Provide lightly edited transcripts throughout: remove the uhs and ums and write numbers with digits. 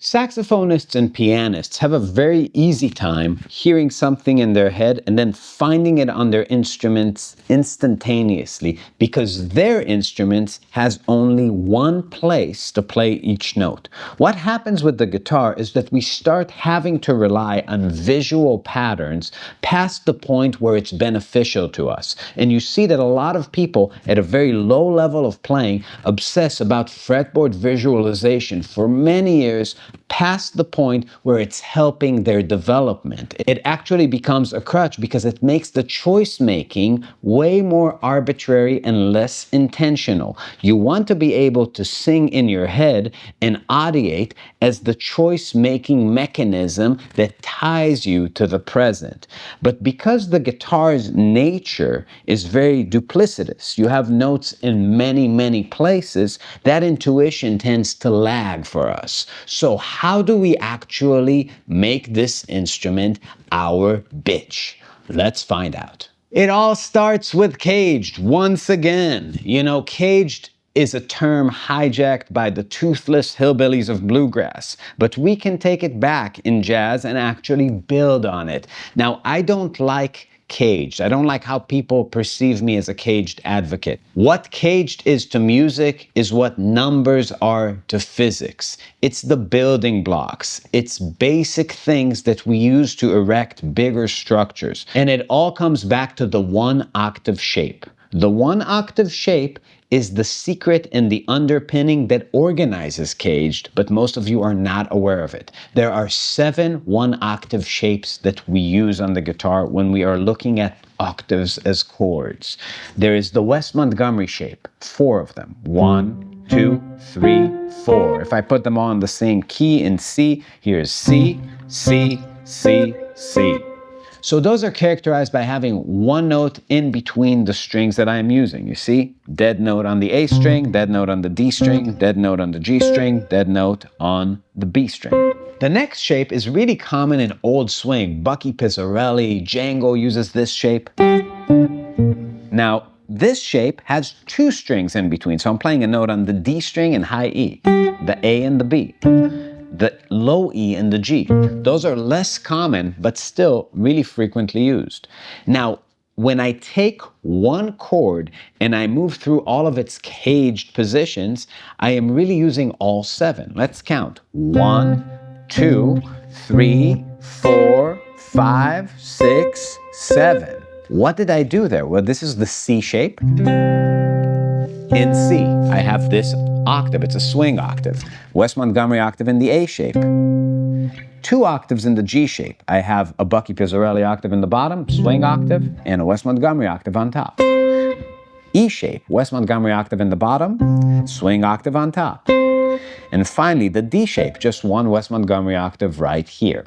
Saxophonists and pianists have a very easy time hearing something in their head and then finding it on their instruments instantaneously because their instruments has only one place to play each note. What happens with the guitar is that we start having to rely on visual patterns past the point where it's beneficial to us. And you see that a lot of people at a very low level of playing obsess about fretboard visualization for many years past the point where it's helping their development. It actually becomes a crutch because it makes the choice making way more arbitrary and less intentional. You want to be able to sing in your head and audiate as the choice making mechanism that ties you to the present. But because the guitar's nature is very duplicitous, you have notes in many places, that intuition tends to lag for us. So how do we actually make this instrument our bitch? Let's find out. It all starts with caged once again. You know, caged is a term hijacked by the toothless hillbillies of bluegrass, but we can take it back in jazz and actually build on it. Now, I don't like caged. I don't like how people perceive me as a caged advocate. What caged is to music is what numbers are to physics. It's the building blocks. It's basic things that we use to erect bigger structures. And it all comes back to the one octave shape. The one octave shape is the secret and the underpinning that organizes caged, but most of you are not aware of it. There are 7 one-octave shapes that we use on the guitar when we are looking at octaves as chords. There is the West Montgomery shape, 4 of them. 1, 2, 3, 4. If I put them all in the same key in C, here's C, C, C, C. So those are characterized by having one note in between the strings that I am using. You see, dead note on the A string, dead note on the D string, dead note on the G string, dead note on the B string. The next shape is really common in old swing. Bucky Pizzarelli, Django uses this shape. Now, this shape has 2 strings in between. So I'm playing a note on the D string and high E, the A and the B. The low E and the G. Those are less common, but still really frequently used. Now, when I take one chord and I move through all of its caged positions, I am really using all 7. Let's count. 1, 2, 3, 4, 5, 6, 7. What did I do there? Well, this is the C shape. In C, I have this octave. It's a swing octave. West Montgomery octave in the A shape. 2 octaves in the G shape. I have a Bucky Pizzarelli octave in the bottom, swing octave, and a West Montgomery octave on top. E shape, West Montgomery octave in the bottom, swing octave on top. And finally, the D shape, just one West Montgomery octave right here.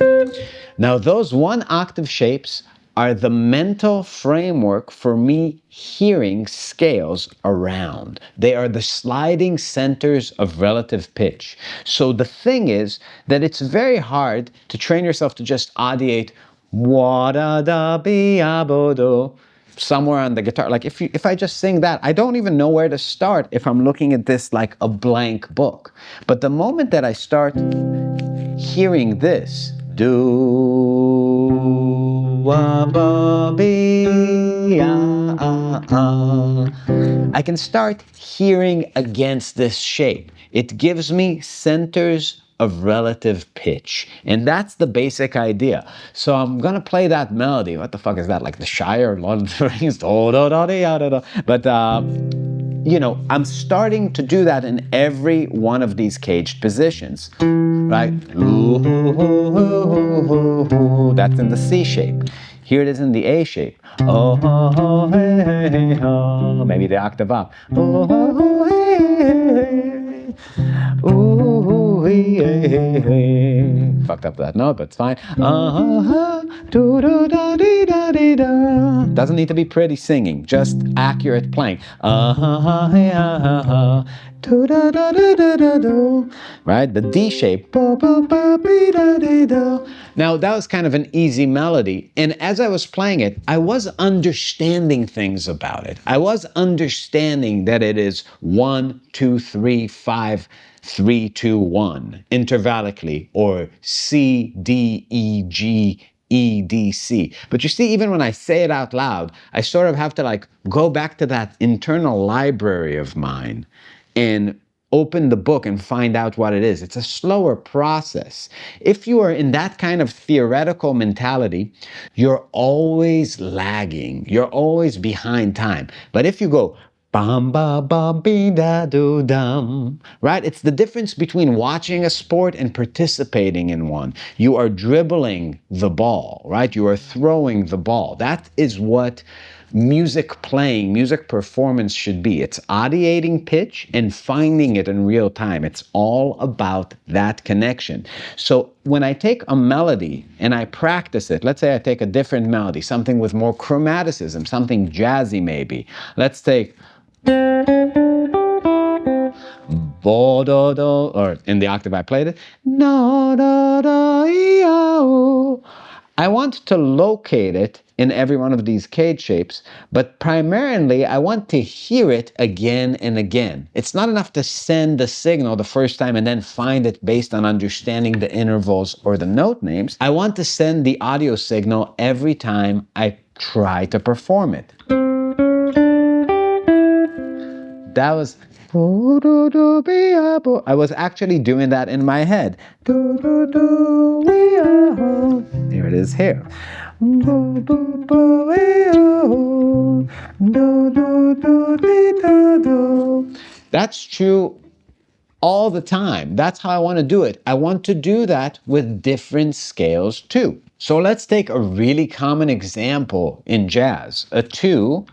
Now, those one octave shapes are the mental framework for me hearing scales around. They are the sliding centers of relative pitch. So the thing is that it's very hard to train yourself to just audiate wa-da-da-be-a-bo-do somewhere on the guitar. Like if I just sing that, I don't even know where to start if I'm looking at this like a blank book. But the moment that I start hearing this, I can start hearing against this shape. It gives me centers of relative pitch. And that's the basic idea. So I'm going to play that melody. What the fuck is that? Like the Shire, Lord of the Rings? But, you know, I'm starting to do that in every one of these caged positions, right? That's in the C shape. Here it is in the A shape. Oh, hey, hey, oh. Maybe the octave up. Oh, hey, hey. Ooh, hey, hey, hey. Fucked up that note, but it's fine. Doesn't need to be pretty singing, just accurate playing. Right? The D shape. Now, that was kind of an easy melody. And as I was playing it, I was understanding things about it. I was understanding that it is 1, 2, 3, 5, 3, 2, 1, intervallically, or C, D, E, G, E, D, C. But you see, even when I say it out loud, I sort of have to like go back to that internal library of mine and open the book and find out what it is. It's a slower process. If you are in that kind of theoretical mentality, you're always lagging. You're always behind time. But if you go, bam, ba, ba, be, da, do, dum. Right? It's the difference between watching a sport and participating in one. You are dribbling the ball, right? You are throwing the ball. That is what music playing, music performance should be. It's audiating pitch and finding it in real time. It's all about that connection. So when I take a melody and I practice it, let's say I take a different melody, something with more chromaticism, something jazzy maybe. Let's take bo do do, or in the octave I played it, no do do e-o. I want to locate it in every one of these cage shapes, but primarily I want to hear it again and again. It's not enough to send the signal the first time and then find it based on understanding the intervals or the note names. I want to send the audio signal every time I try to perform it. That was, I was actually doing that in my head. Here it is here. That's true all the time. That's how I want to do it. I want to do that with different scales too. So let's take a really common example in jazz. A 2,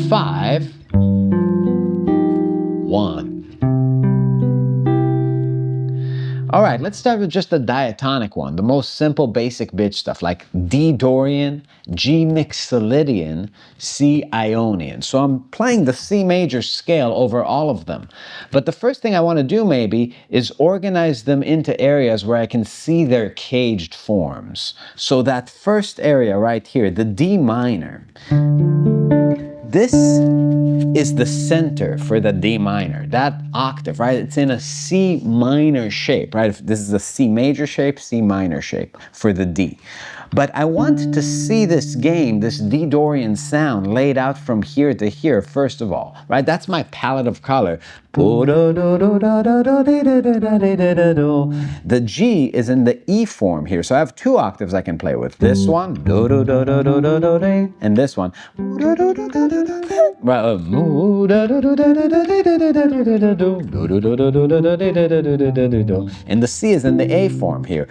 5, 1. All right, let's start with just the diatonic one, the most simple basic bitch stuff like D Dorian, G Mixolydian, C Ionian. So I'm playing the C major scale over all of them. But the first thing I want to do maybe is organize them into areas where I can see their caged forms. So that first area right here, the D minor, this is the center for the D minor, that octave, right? It's in a C minor shape, right? This is a C major shape, C minor shape for the D. But I want to see this game, this D Dorian sound laid out from here to here, first of all, right? That's my palette of color. The G is in the E form here, so I have 2 octaves I can play with. This one, and this one. And the C is in the A form here.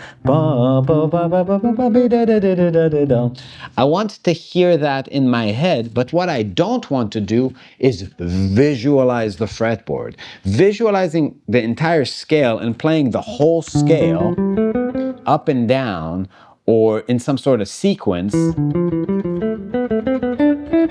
I want to hear that in my head, but what I don't want to do is visualize the fretboard. Visualizing the entire scale and playing the whole scale up and down or in some sort of sequence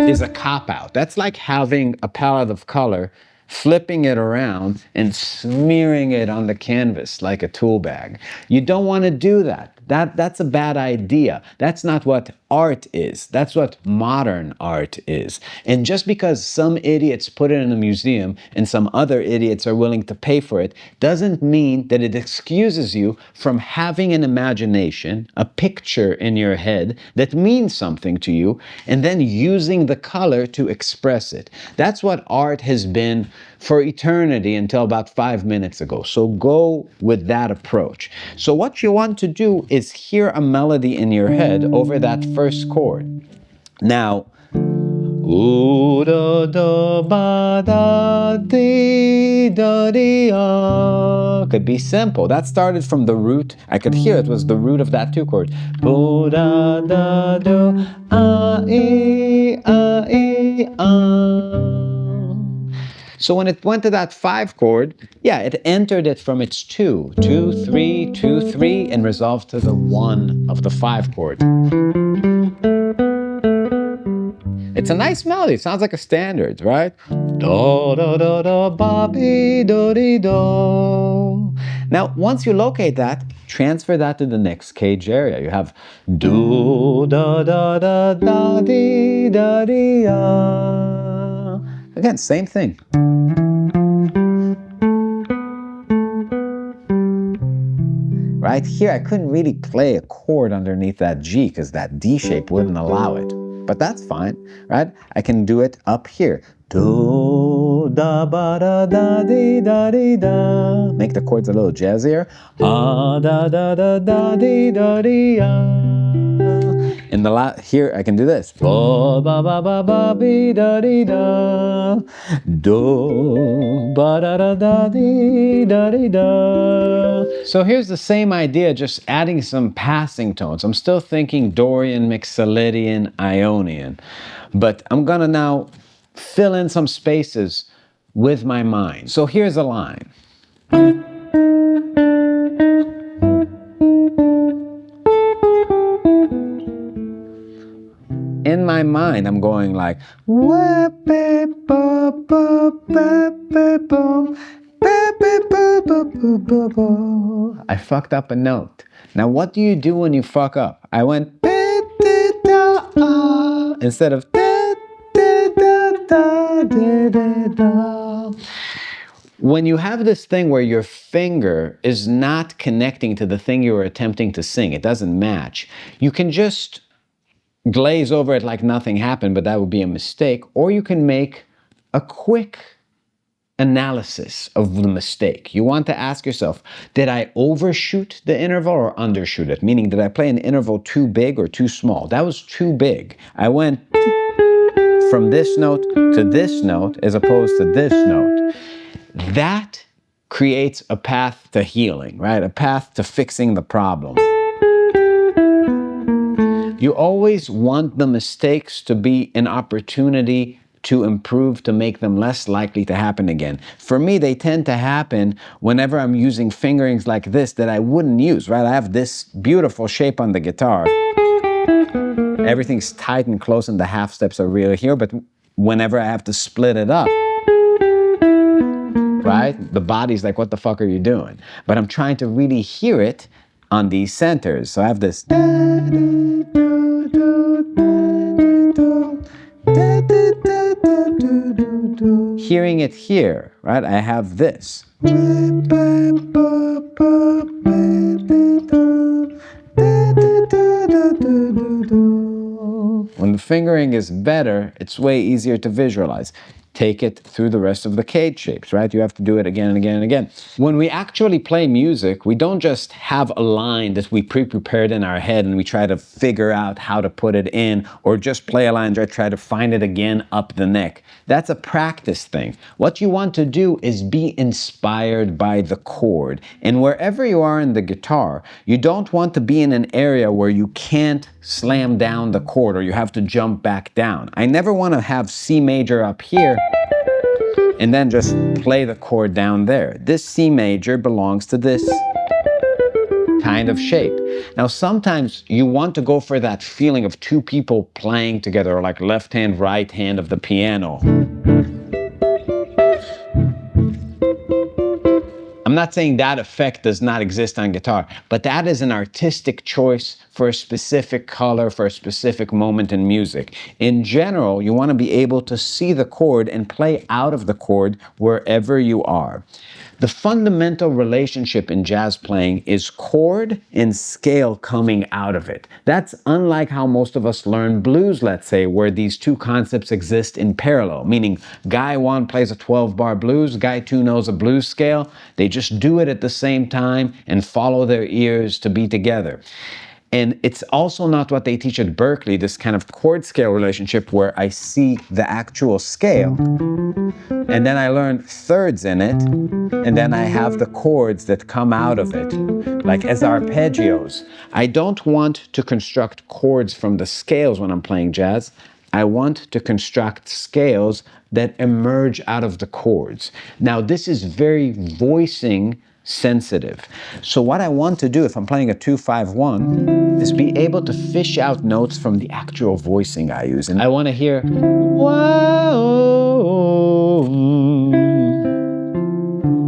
is a cop-out. That's like having a palette of color, flipping it around and smearing it on the canvas like a tool bag. You don't want to do that. That's a bad idea. That's not what art is. That's what modern art is. And just because some idiots put it in a museum and some other idiots are willing to pay for it, doesn't mean that it excuses you from having an imagination, a picture in your head that means something to you, and then using the color to express it. That's what art has been for eternity until about 5 minutes ago. So go with that approach. So what you want to do is hear a melody in your head over that first chord. Now, ooh, da, da, ba, da, dee, da, dee, ah, could be simple. That started from the root. I could hear it was the root of that 2 chord. Bo, da, da, do, ah, e, ah, e, ah. So when it went to that 5 chord, yeah, it entered it from its 2, 2, 3, 2, 3, and resolved to the 1 of the 5 chord. It's a nice melody. It sounds like a standard, right? Do, do, do, do, ba, be, do, dee, do. Now, once you locate that, transfer that to the next cage area. You have do, da, da, da, da, dee, da, dee, ah. Again, same thing. right? Here, I couldn't really play a chord underneath that G because that D shape wouldn't allow it. But that's fine, right? I can do it up here. Do, da, ba, da, da, dee, da, dee, da. Make the chords a little jazzier. Ah, da, da, da, da, dee, da, dee, ah. In the here, I can do this. Ba, ba, ba, ba, ba, be, da, dee, da. Do, ba, da, da, da, dee, da, dee, da. So here's the same idea, just adding some passing tones. I'm still thinking Dorian, Mixolydian, Ionian. But I'm gonna now fill in some spaces with my mind. So here's a line. In my mind, I'm going like, I fucked up a note. Now, what do you do when you fuck up? I went instead of when you have this thing where your finger is not connecting to the thing you were attempting to sing, it doesn't match, you can just glaze over it like nothing happened, but that would be a mistake. Or you can make a quick analysis of the mistake. You want to ask yourself, did I overshoot the interval or undershoot it? Meaning, did I play an interval too big or too small? That was too big. I went from this note to this note as opposed to this note. That creates a path to healing, right? A path to fixing the problem. You always want the mistakes to be an opportunity to improve, to make them less likely to happen again. For me, they tend to happen whenever I'm using fingerings like this that I wouldn't use, right? I have this beautiful shape on the guitar. Everything's tight and close and the half steps are real here, but whenever I have to split it up, right? The body's like, what the fuck are you doing? But I'm trying to really hear it on these centers. So I have this. Hearing it here, right? I have this. When the fingering is better, it's way easier to visualize. Take it through the rest of the cage shapes, right? You have to do it again and again and again. When we actually play music, we don't just have a line that we pre-prepared in our head and we try to figure out how to put it in, or just play a line and try to find it again up the neck. That's a practice thing. What you want to do is be inspired by the chord. And wherever you are in the guitar, you don't want to be in an area where you can't slam down the chord or you have to jump back down. I never want to have C major up here and then just play the chord down there. This C major belongs to this kind of shape. Now, sometimes you want to go for that feeling of two people playing together, like left hand, right hand of the piano. I'm not saying that effect does not exist on guitar, but that is an artistic choice for a specific color, for a specific moment in music. In general, you want to be able to see the chord and play out of the chord wherever you are. The fundamental relationship in jazz playing is chord and scale coming out of it. That's unlike how most of us learn blues, let's say, where these two concepts exist in parallel, meaning guy 1 plays a 12-bar blues, guy 2 knows a blues scale. They just do it at the same time and follow their ears to be together. And it's also not what they teach at Berklee, this kind of chord scale relationship where I see the actual scale, and then I learn thirds in it, and then I have the chords that come out of it, like as arpeggios. I don't want to construct chords from the scales when I'm playing jazz. I want to construct scales that emerge out of the chords. Now, this is very voicing sensitive. So what I want to do if I'm playing a 2-5-1 is be able to fish out notes from the actual voicing I use. And I want to hear, whoa.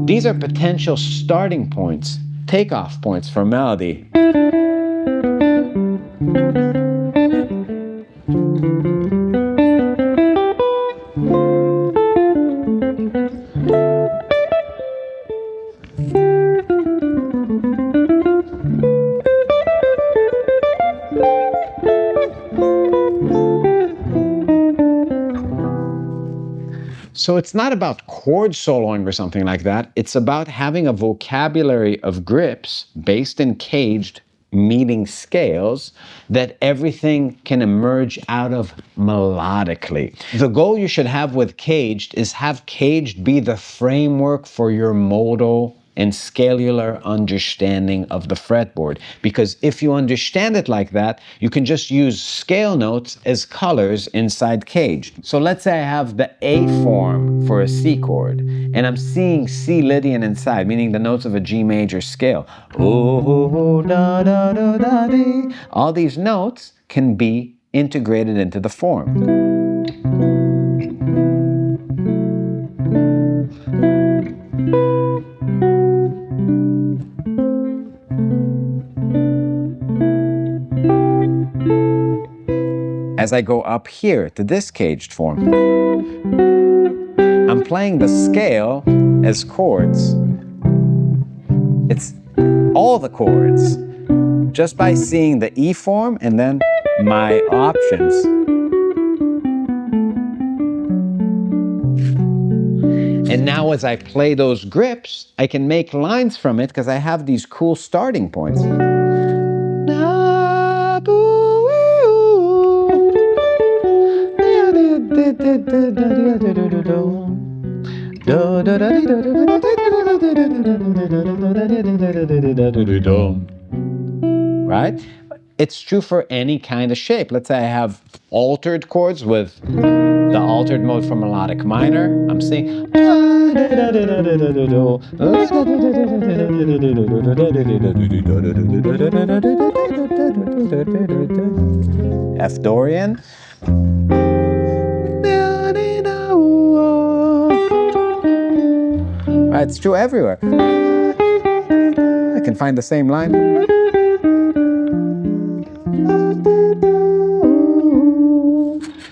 These are potential starting points, takeoff points for melody. So it's not about chord soloing or something like that. It's about having a vocabulary of grips based in caged meeting scales that everything can emerge out of melodically. The goal you should have with caged is have caged be the framework for your modal and scalular understanding of the fretboard. Because if you understand it like that, you can just use scale notes as colors inside caged. So let's say I have the A form for a C chord, and I'm seeing C Lydian inside, meaning the notes of a G major scale. Oh, da, da, da, da, dee. All these notes can be integrated into the form. As I go up here to this caged form, I'm playing the scale as chords. It's all the chords, just by seeing the E form and then my options. And now as I play those grips, I can make lines from it because I have these cool starting points. Right? It's true for any kind of shape. Let's say I have altered chords with the altered mode for melodic minor. I'm singing F Dorian. Right, it's true everywhere. I can find the same line.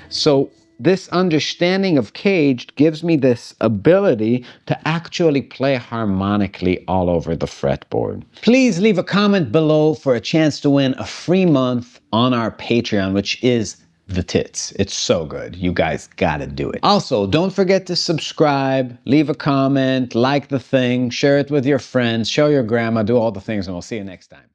So this understanding of caged gives me this ability to actually play harmonically all over the fretboard. Please leave a comment below for a chance to win a free month on our Patreon, which is the tits. It's so good. You guys gotta do it. Also, don't forget to subscribe, leave a comment, like the thing, share it with your friends, show your grandma, do all the things, and we'll see you next time.